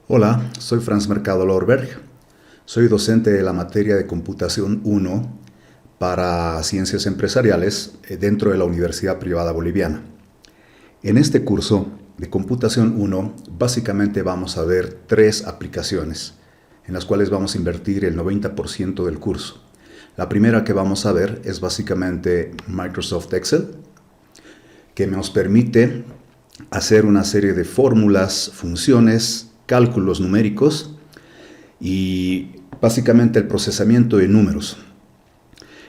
Hola, soy Franz Mercado Lorberg. Soy docente de la materia de Computación 1 para Ciencias Empresariales dentro de la Universidad Privada Boliviana. En este curso de Computación 1, básicamente vamos a ver tres aplicaciones en las cuales vamos a invertir el 90% del curso. La primera que vamos a ver es básicamente Microsoft Excel, que nos permite hacer una serie de fórmulas, funciones, cálculos numéricos y básicamente el procesamiento de números.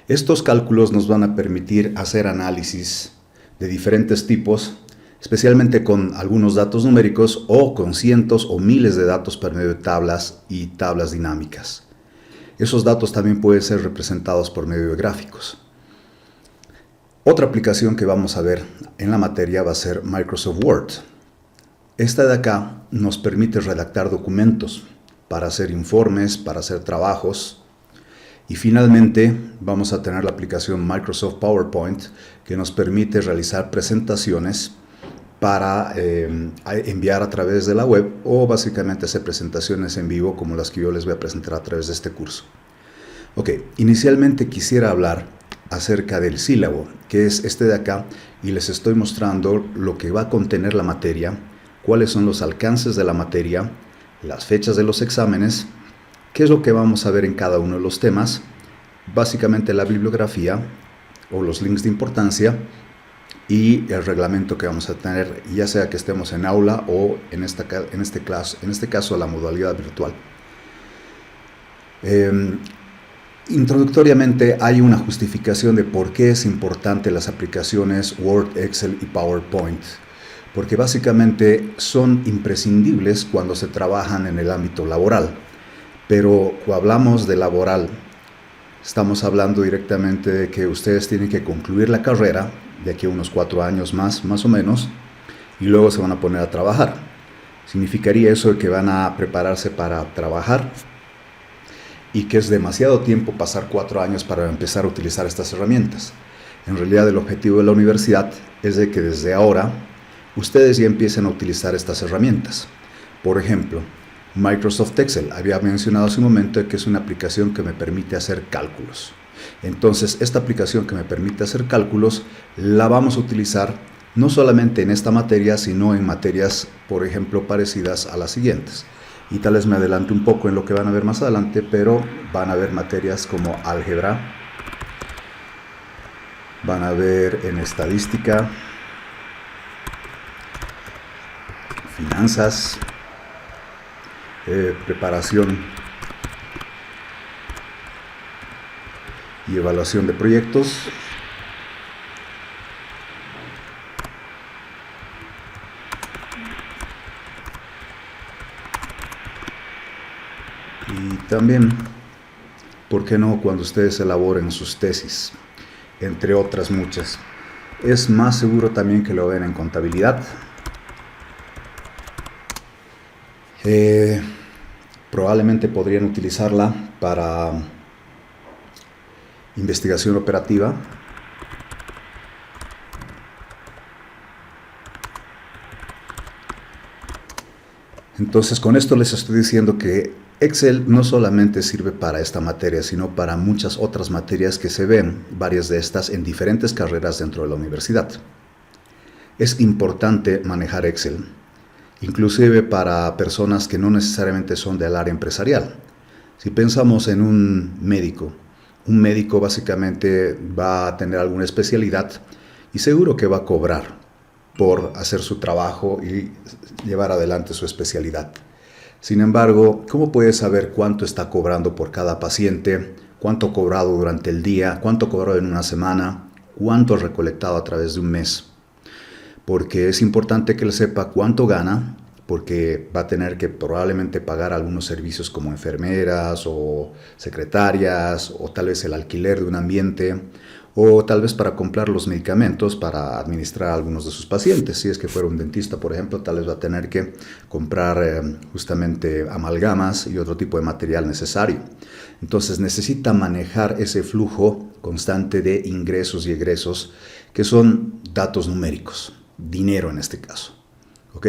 Estos cálculos nos van a permitir hacer análisis de diferentes tipos, especialmente con algunos datos numéricos o con cientos o miles de datos por medio de tablas y tablas dinámicas. Esos datos también pueden ser representados por medio de gráficos. Otra aplicación que vamos a ver en la materia va a ser Microsoft Word. Esta de acá nos permite redactar documentos para hacer informes, para hacer trabajos. Y finalmente vamos a tener la aplicación Microsoft PowerPoint, que nos permite realizar presentaciones para enviar a través de la web o básicamente hacer presentaciones en vivo como las que yo les voy a presentar a través de este curso. Ok, inicialmente quisiera hablar acerca del sílabo, que es este de acá, y les estoy mostrando lo que va a contener la materia, cuáles son los alcances de la materia, las fechas de los exámenes, qué es lo que vamos a ver en cada uno de los temas, básicamente la bibliografía o los links de importancia y el reglamento que vamos a tener, ya sea que estemos en aula o en este caso la modalidad virtual. Introductoriamente hay una justificación de por qué es importante las aplicaciones Word, Excel y PowerPoint, porque básicamente son imprescindibles cuando se trabajan en el ámbito laboral. Pero cuando hablamos de laboral, estamos hablando directamente de que ustedes tienen que concluir la carrera de aquí a unos 4 años más o menos, y luego se van a poner a trabajar. Significaría eso que van a prepararse para trabajar y que es demasiado tiempo pasar 4 años para empezar a utilizar estas herramientas. En realidad el objetivo de la universidad es de que desde ahora ustedes ya empiecen a utilizar estas herramientas. Por ejemplo, Microsoft Excel, había mencionado hace un momento que es una aplicación que me permite hacer cálculos. Entonces, esta aplicación que me permite hacer cálculos la vamos a utilizar no solamente en esta materia, sino en materias, por ejemplo, parecidas a las siguientes. Y tal vez me adelanto un poco en lo que van a ver más adelante, pero van a ver materias como álgebra, van a ver en estadística, finanzas, preparación y evaluación de proyectos, y también, ¿por qué no?, cuando ustedes elaboren sus tesis, entre otras muchas. Es más seguro también que lo vean en contabilidad. Probablemente podrían utilizarla para investigación operativa. Entonces, con esto les estoy diciendo que Excel no solamente sirve para esta materia, sino para muchas otras materias que se ven, varias de estas en diferentes carreras dentro de la universidad. Es importante manejar Excel, inclusive para personas que no necesariamente son del área empresarial. Si pensamos en un médico básicamente va a tener alguna especialidad y seguro que va a cobrar por hacer su trabajo y llevar adelante su especialidad. Sin embargo, ¿cómo puede saber cuánto está cobrando por cada paciente? ¿Cuánto ha cobrado durante el día? ¿Cuánto cobró en una semana? ¿Cuánto ha recolectado a través de un mes? Porque es importante que él sepa cuánto gana, porque va a tener que probablemente pagar algunos servicios como enfermeras o secretarias, o tal vez el alquiler de un ambiente, o tal vez para comprar los medicamentos para administrar a algunos de sus pacientes. Si es que fuera un dentista, por ejemplo, tal vez va a tener que comprar justamente amalgamas y otro tipo de material necesario. Entonces necesita manejar ese flujo constante de ingresos y egresos, que son datos numéricos, dinero en este caso. ¿Ok?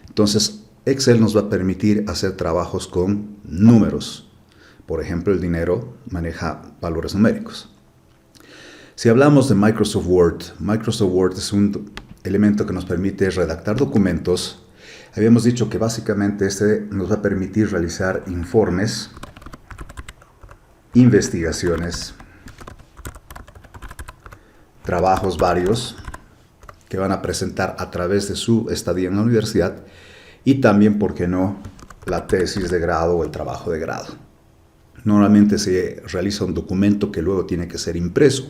Entonces, Excel nos va a permitir hacer trabajos con números. Por ejemplo, el dinero maneja valores numéricos. Si hablamos de Microsoft Word es un elemento que nos permite redactar documentos. Habíamos dicho que básicamente este nos va a permitir realizar informes, investigaciones, trabajos varios que van a presentar a través de su estadía en la universidad y también, ¿por qué no?, la tesis de grado o el trabajo de grado. Normalmente se realiza un documento que luego tiene que ser impreso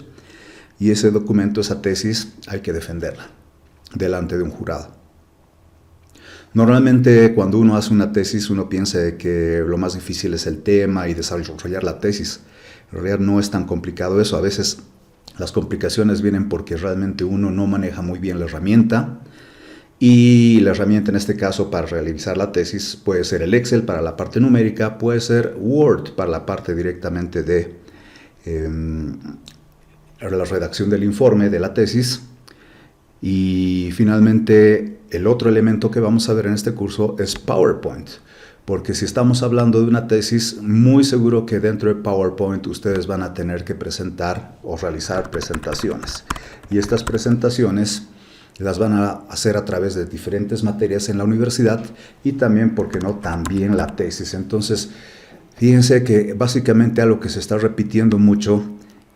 y ese documento, esa tesis, hay que defenderla delante de un jurado. Normalmente cuando uno hace una tesis uno piensa de que lo más difícil es el tema y desarrollar la tesis. En realidad no es tan complicado eso. A veces las complicaciones vienen porque realmente uno no maneja muy bien la herramienta, y la herramienta en este caso para realizar la tesis puede ser el Excel para la parte numérica, puede ser Word para la parte directamente de la redacción del informe, de la tesis. Y finalmente el otro elemento que vamos a ver en este curso es PowerPoint, porque si estamos hablando de una tesis, muy seguro que dentro de PowerPoint ustedes van a tener que presentar o realizar presentaciones, y estas presentaciones las van a hacer a través de diferentes materias en la universidad y también, ¿por qué no?, también la tesis. Entonces, fíjense que básicamente algo que se está repitiendo mucho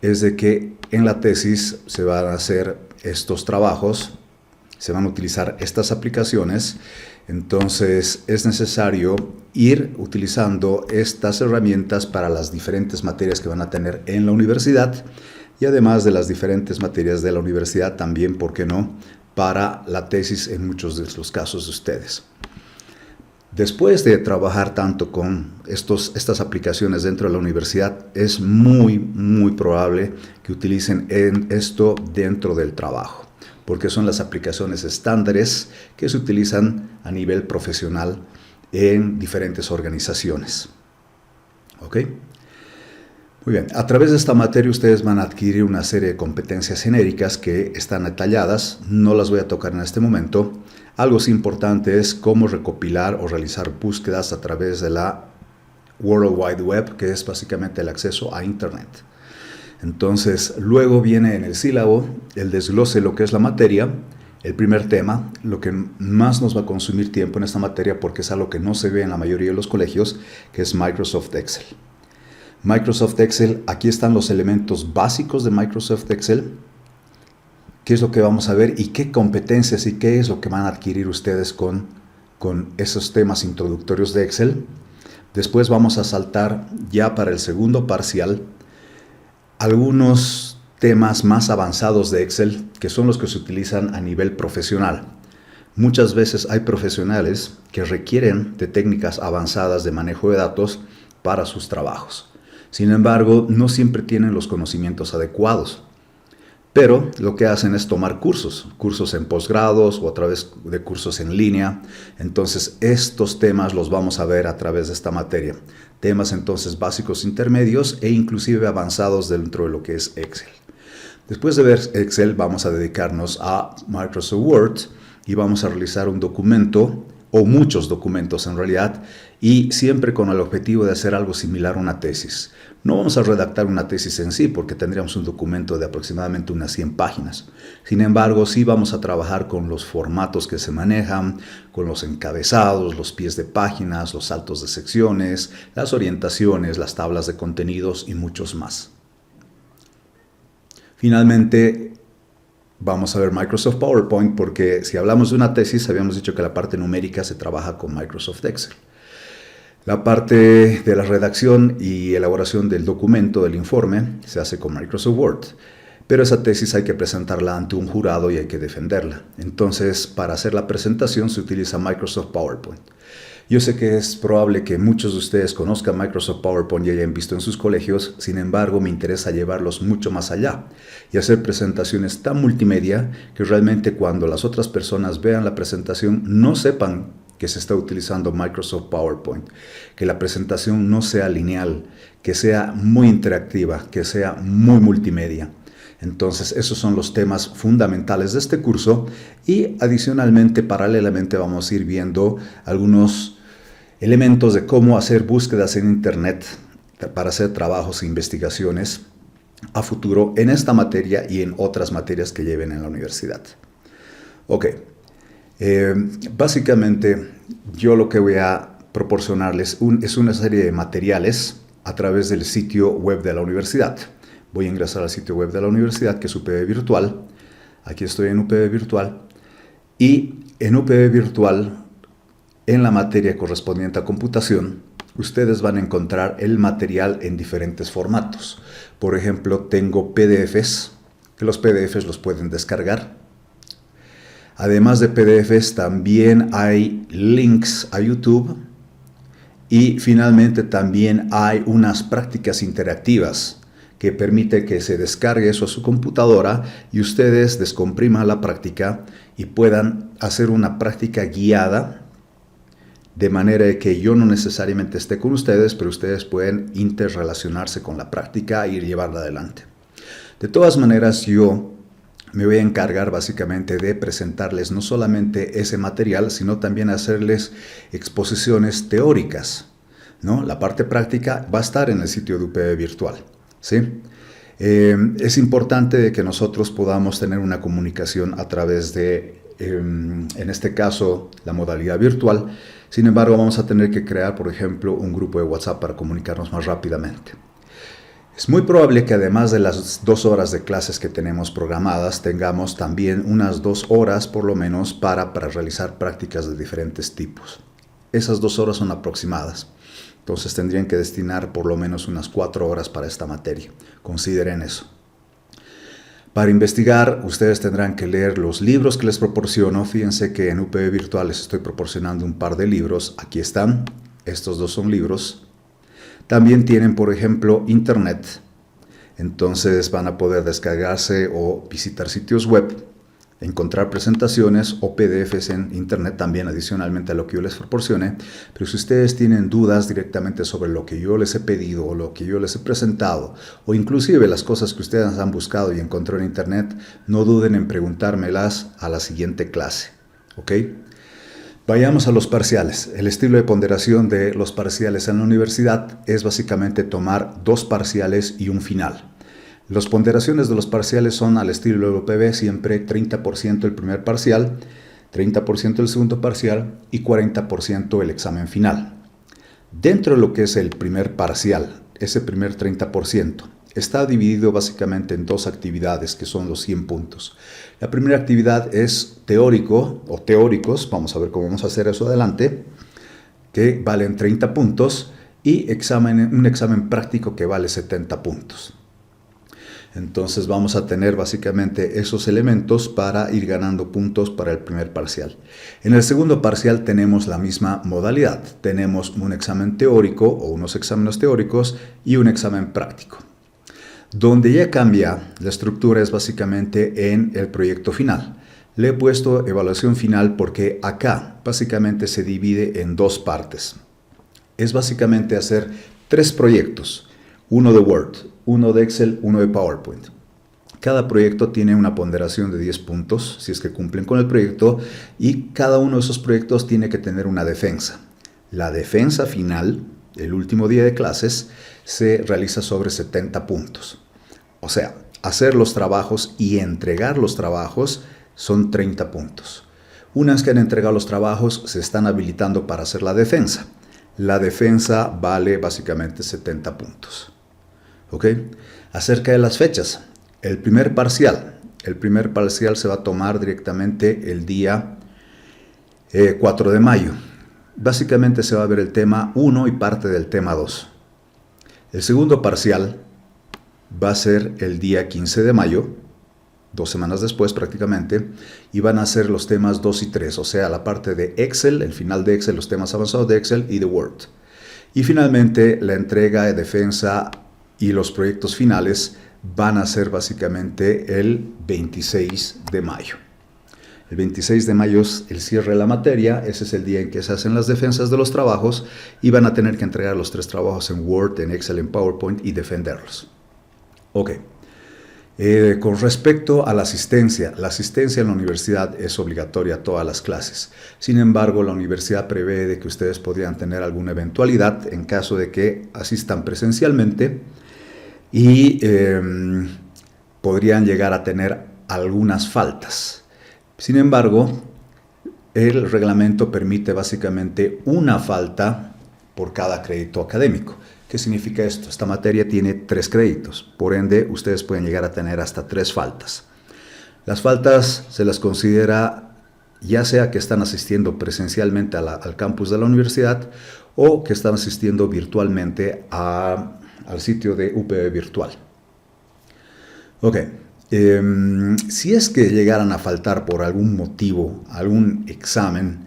es de que en la tesis se van a hacer estos trabajos, se van a utilizar estas aplicaciones. Entonces es necesario ir utilizando estas herramientas para las diferentes materias que van a tener en la universidad, y además de las diferentes materias de la universidad también, ¿por qué no?, para la tesis en muchos de los casos de ustedes. Después de trabajar tanto con estas aplicaciones dentro de la universidad, es muy probable que utilicen esto dentro del trabajo, porque son las aplicaciones estándares que se utilizan a nivel profesional en diferentes organizaciones. ¿Ok? Muy bien, a través de esta materia ustedes van a adquirir una serie de competencias genéricas que están detalladas, no las voy a tocar en este momento. Algo importante es cómo recopilar o realizar búsquedas a través de la World Wide Web, que es básicamente el acceso a Internet. Entonces, luego viene en el sílabo el desglose de lo que es la materia, el primer tema, lo que más nos va a consumir tiempo en esta materia porque es algo que no se ve en la mayoría de los colegios, que es Microsoft Excel. Microsoft Excel, aquí están los elementos básicos de Microsoft Excel, qué es lo que vamos a ver y qué competencias y qué es lo que van a adquirir ustedes con esos temas introductorios de Excel. Después vamos a saltar ya para el segundo parcial algunos temas más avanzados de Excel, que son los que se utilizan a nivel profesional. Muchas veces hay profesionales que requieren de técnicas avanzadas de manejo de datos para sus trabajos. Sin embargo, no siempre tienen los conocimientos adecuados, pero lo que hacen es tomar cursos en posgrados o a través de cursos en línea. Entonces, estos temas los vamos a ver a través de esta materia. Temas entonces básicos, intermedios e inclusive avanzados dentro de lo que es Excel. Después de ver Excel, vamos a dedicarnos a Microsoft Word y vamos a realizar un documento o muchos documentos en realidad, y siempre con el objetivo de hacer algo similar a una tesis. No vamos a redactar una tesis en sí porque tendríamos un documento de aproximadamente unas 100 páginas. Sin embargo, sí vamos a trabajar con los formatos que se manejan, con los encabezados, los pies de páginas, los saltos de secciones, las orientaciones, las tablas de contenidos y muchos más. Finalmente, vamos a ver Microsoft PowerPoint porque si hablamos de una tesis, habíamos dicho que la parte numérica se trabaja con Microsoft Excel. La parte de la redacción y elaboración del documento, del informe, se hace con Microsoft Word. Pero esa tesis hay que presentarla ante un jurado y hay que defenderla. Entonces, para hacer la presentación se utiliza Microsoft PowerPoint. Yo sé que es probable que muchos de ustedes conozcan Microsoft PowerPoint y hayan visto en sus colegios, sin embargo me interesa llevarlos mucho más allá y hacer presentaciones tan multimedia que realmente cuando las otras personas vean la presentación no sepan que se está utilizando Microsoft PowerPoint, que la presentación no sea lineal, que sea muy interactiva, que sea muy multimedia. Entonces, esos son los temas fundamentales de este curso y adicionalmente, paralelamente, vamos a ir viendo algunos elementos de cómo hacer búsquedas en Internet para hacer trabajos e investigaciones a futuro en esta materia y en otras materias que lleven en la universidad. Ok, básicamente yo lo que voy a proporcionarles es una serie de materiales a través del sitio web de la universidad. Voy a ingresar al sitio web de la universidad, que es UPB Virtual. Aquí estoy en UPB Virtual. Y en UPB Virtual, en la materia correspondiente a computación, ustedes van a encontrar el material en diferentes formatos. Por ejemplo, tengo PDFs, que los PDFs los pueden descargar. Además de PDFs, también hay links a YouTube. Y finalmente también hay unas prácticas interactivas que permite que se descargue eso a su computadora y ustedes descompriman la práctica y puedan hacer una práctica guiada, de manera que yo no necesariamente esté con ustedes, pero ustedes pueden interrelacionarse con la práctica e ir llevarla adelante. De todas maneras, yo me voy a encargar básicamente de presentarles no solamente ese material, sino también hacerles exposiciones teóricas, ¿no? La parte práctica va a estar en el sitio de UPB Virtual, ¿sí? Es importante que nosotros podamos tener una comunicación a través de, en este caso, la modalidad virtual. Sin embargo, vamos a tener que crear, por ejemplo, un grupo de WhatsApp para comunicarnos más rápidamente. Es muy probable que además de las 2 horas de clases que tenemos programadas, tengamos también unas 2 horas por lo menos para realizar prácticas de diferentes tipos. Esas 2 horas son aproximadas, entonces tendrían que destinar por lo menos unas 4 horas para esta materia. Consideren eso. Para investigar, ustedes tendrán que leer los libros que les proporciono. Fíjense que en UPB Virtual les estoy proporcionando un par de libros. Aquí están, estos 2 son libros. También tienen, por ejemplo, Internet. Entonces van a poder descargarse o visitar sitios web, encontrar presentaciones o PDFs en Internet también adicionalmente a lo que yo les proporcione. Pero si ustedes tienen dudas directamente sobre lo que yo les he pedido o lo que yo les he presentado, o inclusive las cosas que ustedes han buscado y encontró en Internet, no duden en preguntármelas a la siguiente clase. ¿Ok? Vayamos a los parciales. El estilo de ponderación de los parciales en la universidad es básicamente tomar 2 parciales y un final. Las ponderaciones de los parciales son al estilo de UPB, siempre 30% el primer parcial, 30% el segundo parcial y 40% el examen final. Dentro de lo que es el primer parcial, ese primer 30%, está dividido básicamente en 2 actividades que son los 100 puntos. La primera actividad es teórico o teóricos, vamos a ver cómo vamos a hacer eso adelante, que valen 30 puntos y un examen práctico que vale 70 puntos. Entonces vamos a tener básicamente esos elementos para ir ganando puntos para el primer parcial. En el segundo parcial tenemos la misma modalidad. Tenemos un examen teórico o unos exámenes teóricos y un examen práctico. Donde ya cambia la estructura es básicamente en el proyecto final. Le he puesto evaluación final porque acá básicamente se divide en 2 partes. Es básicamente hacer 3 proyectos. Uno de Word, uno de Excel, uno de PowerPoint. Cada proyecto tiene una ponderación de 10 puntos, si es que cumplen con el proyecto, y cada uno de esos proyectos tiene que tener una defensa. La defensa final, el último día de clases, se realiza sobre 70 puntos. O sea, hacer los trabajos y entregar los trabajos son 30 puntos. Una vez que han entregado los trabajos, se están habilitando para hacer la defensa. La defensa vale básicamente 70 puntos. ¿Ok? Acerca de las fechas, el primer parcial se va a tomar directamente el día 4 de mayo. Básicamente se va a ver el tema 1 y parte del tema 2. El segundo parcial va a ser el día 15 de mayo, 2 semanas después prácticamente, y van a ser los temas 2 y 3, o sea, la parte de Excel, el final de Excel, los temas avanzados de Excel y de Word. Y finalmente la entrega de defensa y los proyectos finales van a ser básicamente el 26 de mayo. El 26 de mayo es el cierre de la materia, ese es el día en que se hacen las defensas de los trabajos y van a tener que entregar los 3 trabajos en Word, en Excel, en PowerPoint y defenderlos. Ok. Con respecto a la asistencia en la universidad es obligatoria a todas las clases. Sin embargo, la universidad prevé de que ustedes podrían tener alguna eventualidad en caso de que asistan presencialmente y podrían llegar a tener algunas faltas. Sin embargo, el reglamento permite básicamente una falta por cada crédito académico. ¿Qué significa esto? Esta materia tiene 3 créditos, por ende ustedes pueden llegar a tener hasta 3 faltas. Las faltas se las considera ya sea que están asistiendo presencialmente al campus de la universidad o que están asistiendo virtualmente al sitio de UPB Virtual. Ok, si es que llegaran a faltar por algún motivo, algún examen,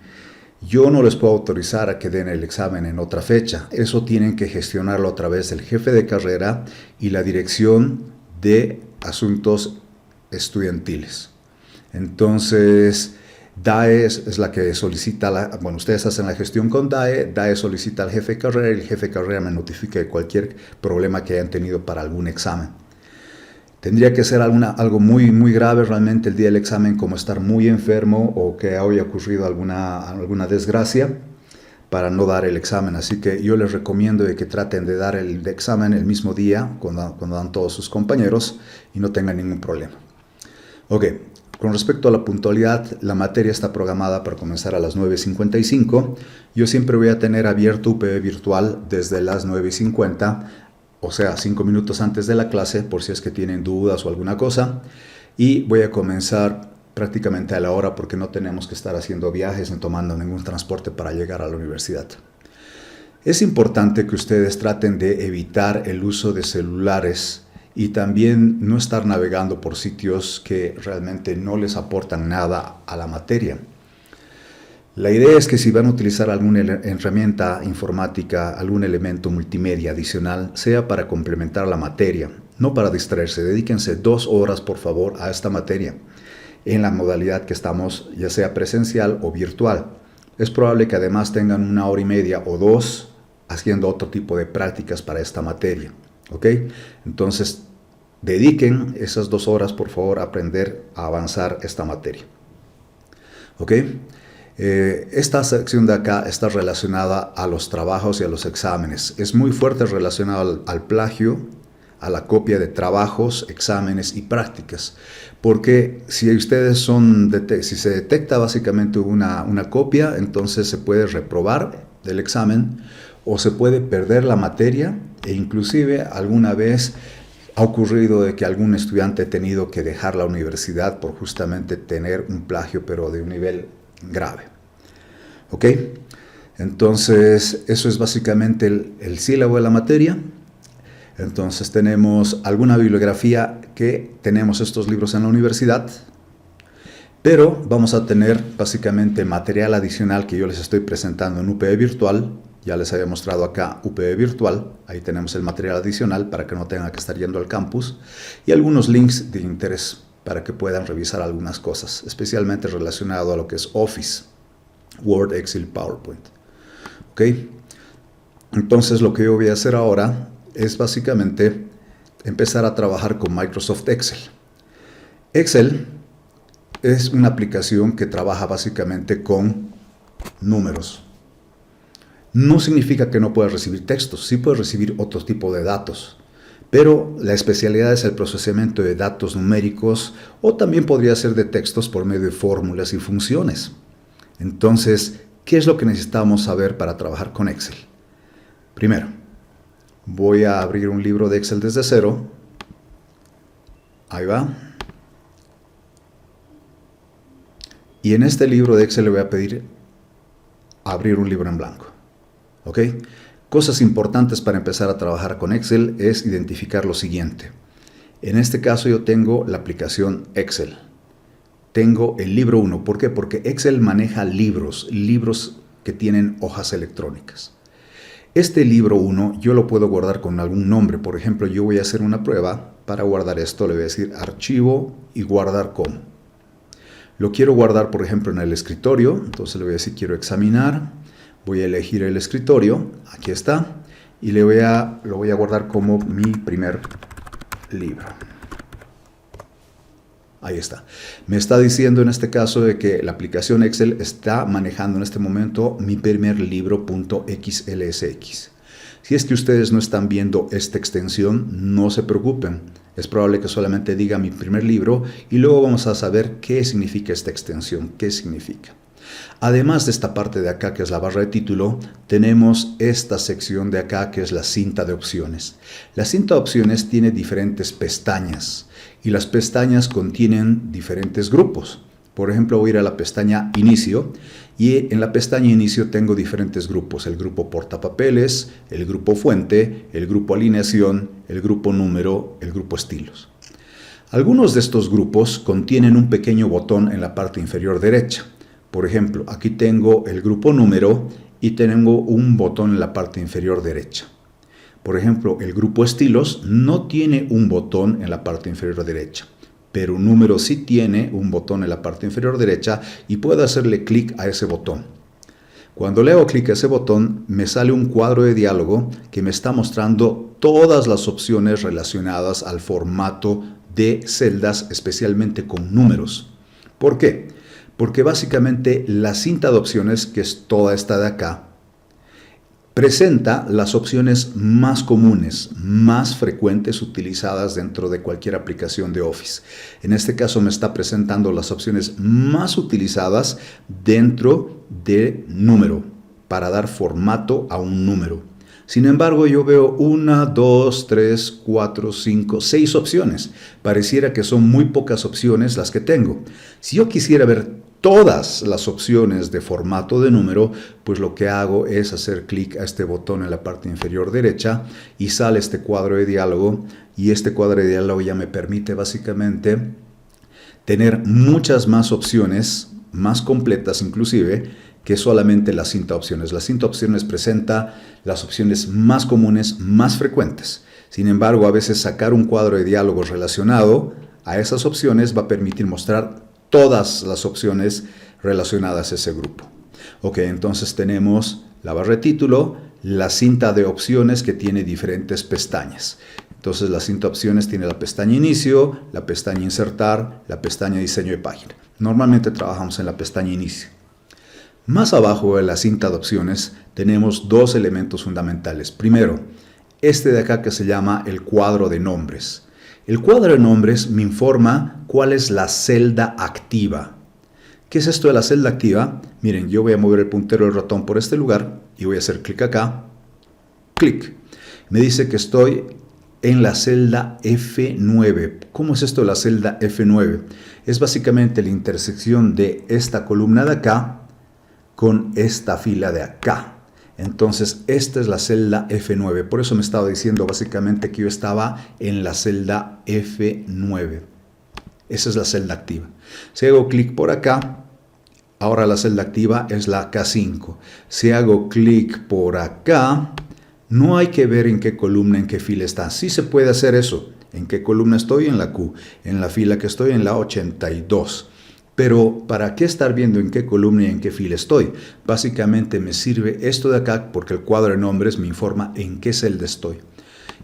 yo no les puedo autorizar a que den el examen en otra fecha. Eso tienen que gestionarlo a través del jefe de carrera y la dirección de asuntos estudiantiles. Entonces, DAE es la que solicita, bueno, ustedes hacen la gestión con DAE solicita al jefe de carrera y el jefe de carrera me notifica de cualquier problema que hayan tenido para algún examen. Tendría que ser algo muy, muy grave realmente el día del examen, como estar muy enfermo o que haya ocurrido alguna desgracia para no dar el examen. Así que yo les recomiendo de que traten de dar el examen el mismo día cuando dan todos sus compañeros y no tengan ningún problema. Ok, con respecto a la puntualidad, la materia está programada para comenzar a las 9:55. Yo siempre voy a tener abierto UPB Virtual desde las 9:50. O sea, 5 minutos antes de la clase, por si es que tienen dudas o alguna cosa. Y voy a comenzar prácticamente a la hora porque no tenemos que estar haciendo viajes ni tomando ningún transporte para llegar a la universidad. Es importante que ustedes traten de evitar el uso de celulares y también no estar navegando por sitios que realmente no les aportan nada a la materia. La idea es que si van a utilizar alguna herramienta informática, algún elemento multimedia adicional, sea para complementar la materia, no para distraerse. Dedíquense 2 horas, por favor, a esta materia, en la modalidad que estamos, ya sea presencial o virtual. Es probable que además tengan 1 hora y media o 2 haciendo otro tipo de prácticas para esta materia. ¿Ok? Entonces, dediquen esas 2 horas, por favor, a aprender a avanzar esta materia. ¿Ok? Esta sección de acá está relacionada a los trabajos y a los exámenes. Es muy fuerte relacionado al plagio, a la copia de trabajos, exámenes y prácticas. Porque si ustedes si se detecta básicamente una copia, entonces se puede reprobar del examen o se puede perder la materia e inclusive alguna vez ha ocurrido de que algún estudiante ha tenido que dejar la universidad por justamente tener un plagio, pero de un nivel grave. ¿Ok? Entonces, eso es básicamente el sílabo de la materia. Entonces, tenemos alguna bibliografía que tenemos estos libros en la universidad, pero vamos a tener básicamente material adicional que yo les estoy presentando en UPB Virtual. Ya les había mostrado acá UPB Virtual. Ahí tenemos el material adicional para que no tengan que estar yendo al campus y algunos links de interés para que puedan revisar algunas cosas, especialmente relacionado a lo que es Office, Word, Excel, PowerPoint. ¿Ok? Entonces lo que yo voy a hacer ahora es básicamente empezar a trabajar con Microsoft Excel. Excel es una aplicación que trabaja básicamente con números. No significa que no puedas recibir textos, sí puedes recibir otro tipo de datos. Pero la especialidad es el procesamiento de datos numéricos o también podría ser de textos por medio de fórmulas y funciones. Entonces, ¿qué es lo que necesitamos saber para trabajar con Excel? Primero, voy a abrir un libro de Excel desde cero. Ahí va. Y en este libro de Excel le voy a pedir abrir un libro en blanco. ¿Ok? Cosas importantes para empezar a trabajar con Excel es identificar lo siguiente. En este caso yo tengo la aplicación Excel. Tengo el libro 1. ¿Por qué? Porque Excel maneja libros que tienen hojas electrónicas. Este libro 1 yo lo puedo guardar con algún nombre. Por ejemplo, yo voy a hacer una prueba. Para guardar esto le voy a decir archivo y guardar como. Lo quiero guardar, por ejemplo, en el escritorio. Entonces le voy a decir quiero examinar. Voy a elegir el escritorio. Aquí está. Y lo voy a guardar como mi primer libro. Ahí está. Me está diciendo en este caso de que la aplicación Excel está manejando en este momento mi primer libro.xlsx. Si es que ustedes no están viendo esta extensión, no se preocupen. Es probable que solamente diga mi primer libro y luego vamos a saber qué significa esta extensión, qué significa. Además de esta parte de acá, que es la barra de título, tenemos esta sección de acá, que es la cinta de opciones. La cinta de opciones tiene diferentes pestañas y las pestañas contienen diferentes grupos. Por ejemplo, voy a ir a la pestaña Inicio y en la pestaña Inicio tengo diferentes grupos. El grupo Portapapeles, el grupo Fuente, el grupo Alineación, el grupo Número, el grupo Estilos. Algunos de estos grupos contienen un pequeño botón en la parte inferior derecha. Por ejemplo, aquí tengo el grupo Número y tengo un botón en la parte inferior derecha. Por ejemplo, el grupo Estilos no tiene un botón en la parte inferior derecha, pero Número sí tiene un botón en la parte inferior derecha y puedo hacerle clic a ese botón. Cuando le hago clic a ese botón, me sale un cuadro de diálogo que me está mostrando todas las opciones relacionadas al formato de celdas, especialmente con números. ¿Por qué? Porque básicamente la cinta de opciones, que es toda esta de acá, presenta las opciones más comunes, más frecuentes utilizadas dentro de cualquier aplicación de Office. En este caso me está presentando las opciones más utilizadas dentro de número, para dar formato a un número. Sin embargo, yo veo 1, 2, 3, 4, 5, 6 opciones. Pareciera que son muy pocas opciones las que tengo. Si yo quisiera ver todas las opciones de formato de número, pues lo que hago es hacer clic a este botón en la parte inferior derecha y sale este cuadro de diálogo, y este cuadro de diálogo ya me permite básicamente tener muchas más opciones, más completas inclusive, que solamente la cinta de opciones. La cinta de opciones presenta las opciones más comunes, más frecuentes. Sin embargo, a veces sacar un cuadro de diálogo relacionado a esas opciones va a permitir mostrar todas las opciones relacionadas a ese grupo. Ok, entonces tenemos la barra de título, la cinta de opciones que tiene diferentes pestañas. Entonces la cinta de opciones tiene la pestaña Inicio, la pestaña Insertar, la pestaña Diseño de página. Normalmente trabajamos en la pestaña Inicio. Más abajo de la cinta de opciones tenemos dos elementos fundamentales. Primero, este de acá que se llama el cuadro de nombres. El cuadro de nombres me informa cuál es la celda activa. ¿Qué es esto de la celda activa? Miren, yo voy a mover el puntero del ratón por este lugar y voy a hacer clic acá. Clic. Me dice que estoy en la celda F9. ¿Cómo es esto de la celda F9? Es básicamente la intersección de esta columna de acá con esta fila de acá. Entonces, esta es la celda F9. Por eso me estaba diciendo básicamente que yo estaba en la celda F9. Esa es la celda activa. Si hago clic por acá, ahora la celda activa es la K5. Si hago clic por acá, no hay que ver en qué columna, en qué fila está. Sí se puede hacer eso. ¿En qué columna estoy? En la Q. En la fila que estoy, en la 82. Pero, ¿para qué estar viendo en qué columna y en qué fila estoy? Básicamente me sirve esto de acá porque el cuadro de nombres me informa en qué celda estoy.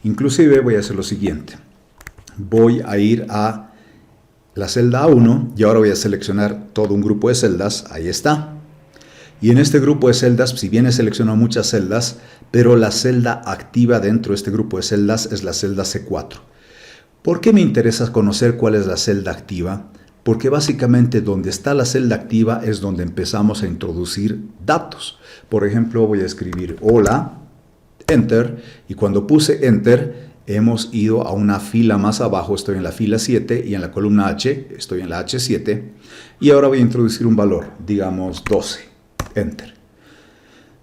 Inclusive voy a hacer lo siguiente. Voy a ir a la celda A1 y ahora voy a seleccionar todo un grupo de celdas. Ahí está. Y en este grupo de celdas, si bien he seleccionado muchas celdas, pero la celda activa dentro de este grupo de celdas es la celda C4. ¿Por qué me interesa conocer cuál es la celda activa? Porque básicamente donde está la celda activa es donde empezamos a introducir datos. Por ejemplo, voy a escribir hola, enter, y cuando puse enter, hemos ido a una fila más abajo, estoy en la fila 7 y en la columna H, estoy en la H7, y ahora voy a introducir un valor, digamos 12, enter.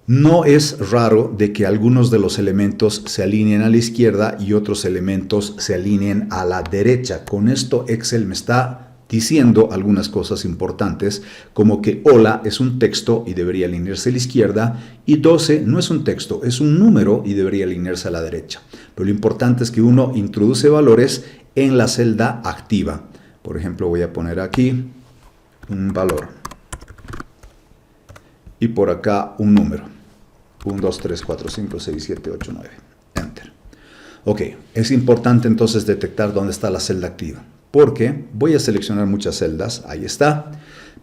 No es raro de que algunos de los elementos se alineen a la izquierda y otros elementos se alineen a la derecha. Con esto Excel me está diciendo algunas cosas importantes, como que hola es un texto y debería alinearse a la izquierda, y 12 no es un texto, es un número y debería alinearse a la derecha. Pero lo importante es que uno introduce valores en la celda activa. Por ejemplo, voy a poner aquí un valor y por acá un número. 1, 2, 3, 4, 5, 6, 7, 8, 9. Enter. Ok, es importante entonces detectar dónde está la celda activa. porque voy a seleccionar muchas celdas. Ahí está.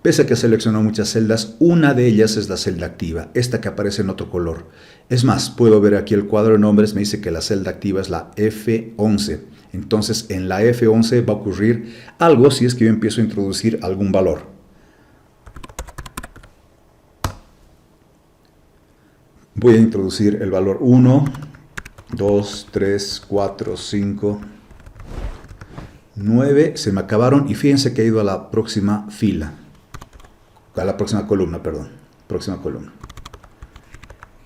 Pese a que selecciono muchas celdas, una de ellas es la celda activa, esta que aparece en otro color. Es más, puedo ver aquí el cuadro de nombres, me dice que la celda activa es la F11. Entonces, en la F11 va a ocurrir algo si es que yo empiezo a introducir algún valor. Voy a introducir el valor 1, 2, 3, 4, 5, 9. Se me acabaron y fíjense que he ido a la próxima fila. A la próxima columna, perdón. Próxima columna.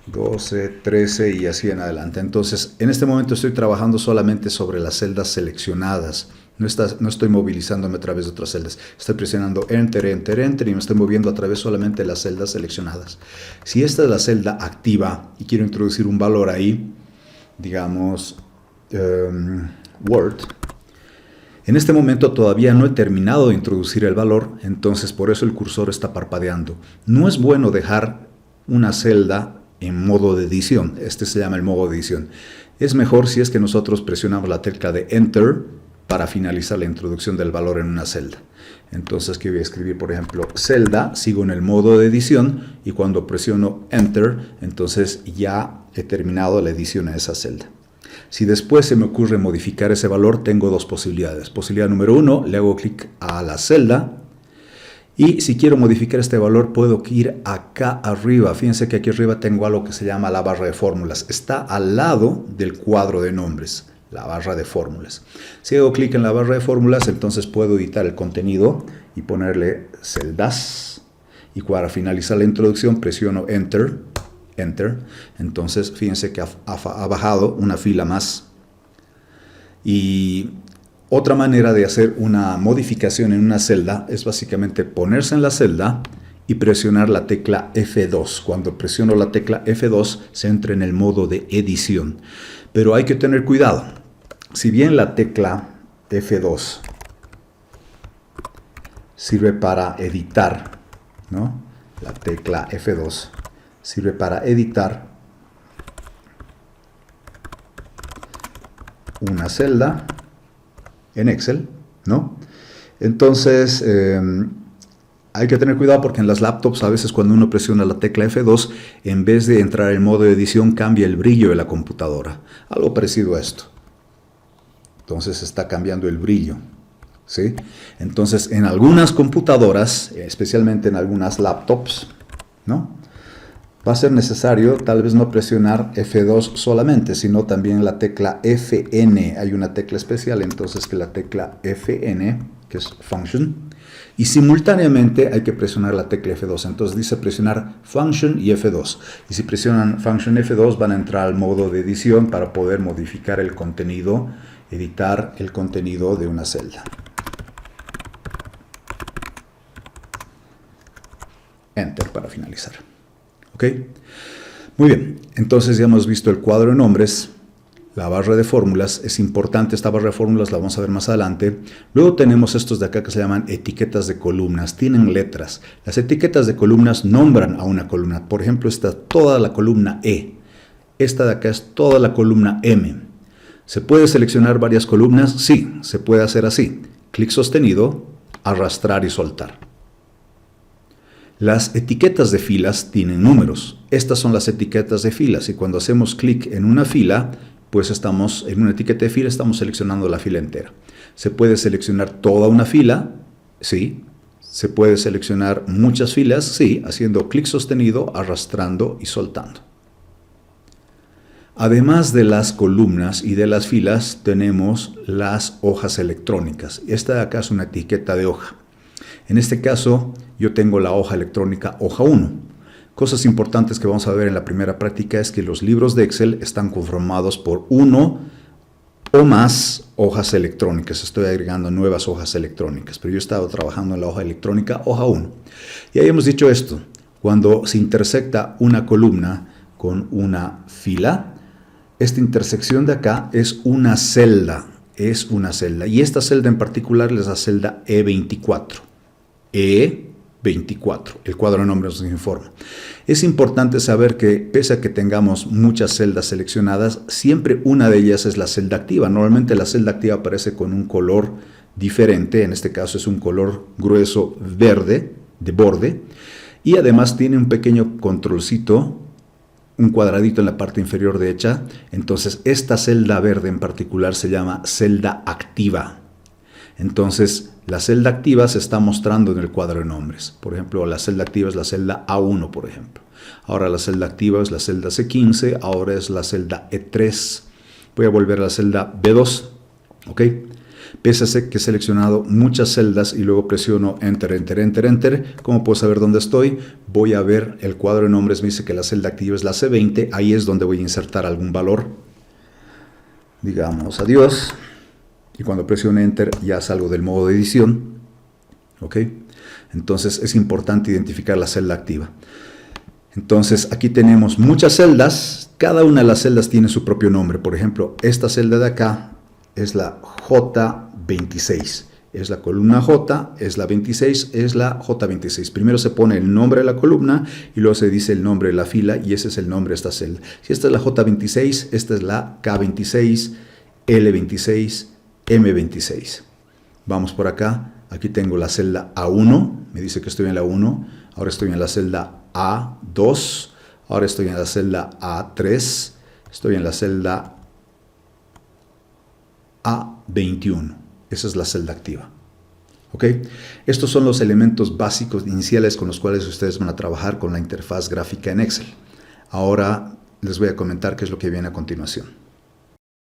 12, 13 y así en adelante. Entonces, en este momento estoy trabajando solamente sobre las celdas seleccionadas. No estoy movilizándome a través de otras celdas. Estoy presionando Enter, Enter, Enter y me estoy moviendo a través solamente de las celdas seleccionadas. Si esta es la celda activa y quiero introducir un valor ahí, digamos Word, en este momento todavía no he terminado de introducir el valor, entonces por eso el cursor está parpadeando. No es bueno dejar una celda en modo de edición. Este se llama el modo de edición. Es mejor si es que nosotros presionamos la tecla de Enter para finalizar la introducción del valor en una celda. Entonces aquí voy a escribir, por ejemplo, celda, sigo en el modo de edición y cuando presiono Enter, entonces ya he terminado la edición a esa celda. Si después se me ocurre modificar ese valor, tengo dos posibilidades. Posibilidad número 1, le hago clic a la celda. Y si quiero modificar este valor, puedo ir acá arriba. Fíjense que aquí arriba tengo algo que se llama la barra de fórmulas. Está al lado del cuadro de nombres, la barra de fórmulas. Si hago clic en la barra de fórmulas, entonces puedo editar el contenido y ponerle celdas. Y para finalizar la introducción, presiono Enter. Enter. Entonces, fíjense que ha bajado una fila más. Y otra manera de hacer una modificación en una celda es básicamente ponerse en la celda y presionar la tecla F2. Cuando presiono la tecla F2 se entra en el modo de edición. Pero hay que tener cuidado. Si bien la tecla F2 sirve para editar, ¿no? La tecla F2 sirve para editar una celda en Excel, ¿no? Entonces, hay que tener cuidado porque en las laptops a veces cuando uno presiona la tecla F2, en vez de entrar en modo de edición, cambia el brillo de la computadora. Algo parecido a esto. Entonces está cambiando el brillo, ¿sí? Entonces, en algunas computadoras, especialmente en algunas laptops, ¿no?, va a ser necesario tal vez no presionar F2 solamente, sino también la tecla Fn. Hay una tecla especial, entonces que la tecla Fn, que es Function, y simultáneamente hay que presionar la tecla F2. Entonces dice presionar Function y F2. Y si presionan Function F2 van a entrar al modo de edición para poder modificar el contenido, editar el contenido de una celda. Enter para finalizar. ¿Ok? Muy bien, entonces ya hemos visto el cuadro de nombres, la barra de fórmulas. Es importante esta barra de fórmulas, la vamos a ver más adelante. Luego tenemos estos de acá que se llaman etiquetas de columnas, tienen letras. Las etiquetas de columnas nombran a una columna. Por ejemplo, esta es toda la columna E. Esta de acá es toda la columna M. ¿Se puede seleccionar varias columnas? Sí, se puede hacer así. Clic sostenido, arrastrar y soltar. Las etiquetas de filas tienen números. Estas son las etiquetas de filas y cuando hacemos clic en una fila, pues estamos en una etiqueta de fila, estamos seleccionando la fila entera. ¿Se puede seleccionar toda una fila? Sí. ¿Se puede seleccionar muchas filas? Sí, haciendo clic sostenido, arrastrando y soltando. Además de las columnas y de las filas, tenemos las hojas electrónicas. Esta de acá es una etiqueta de hoja. En este caso, yo tengo la hoja electrónica hoja 1. Cosas importantes que vamos a ver en la primera práctica es que los libros de Excel están conformados por uno o más hojas electrónicas. Estoy agregando nuevas hojas electrónicas, pero yo he estado trabajando en la hoja electrónica hoja 1. Y ahí hemos dicho esto: cuando se intersecta una columna con una fila, esta intersección de acá es una celda. Es una celda. Y esta celda en particular es la celda E24. E24, el cuadro de nombres nos informa. Es importante saber que pese a que tengamos muchas celdas seleccionadas, siempre una de ellas es la celda activa. Normalmente la celda activa aparece con un color diferente, en este caso es un color grueso verde de borde, y además tiene un pequeño controlcito, un cuadradito en la parte inferior derecha. Entonces esta celda verde en particular se llama celda activa. Entonces la celda activa se está mostrando en el cuadro de nombres. Por ejemplo, la celda activa es la celda A1, por ejemplo. Ahora la celda activa es la celda C15, ahora es la celda E3. Voy a volver a la celda B2, ¿ok? Pese a que he seleccionado muchas celdas y luego presiono Enter, Enter, Enter, Enter, ¿cómo puedo saber dónde estoy? Voy a ver el cuadro de nombres, me dice que la celda activa es la C20, ahí es donde voy a insertar algún valor. Digamos adiós, y cuando presiono Enter ya salgo del modo de edición, ¿ok? Entonces es importante identificar la celda activa. Entonces aquí tenemos muchas celdas, cada una de las celdas tiene su propio nombre. Por ejemplo, esta celda de acá es la J26, es la columna J, es la 26, es la J26. Primero se pone el nombre de la columna y luego se dice el nombre de la fila y ese es el nombre de esta celda. Si esta es la J26, esta es la K26, L26, M26. Vamos por acá, aquí tengo la celda A1, me dice que estoy en la 1, ahora estoy en la celda A2, ahora estoy en la celda A3, estoy en la celda A21. Esa es la celda activa. ¿Ok? Estos son los elementos básicos iniciales con los cuales ustedes van a trabajar con la interfaz gráfica en Excel. Ahora les voy a comentar qué es lo que viene a continuación.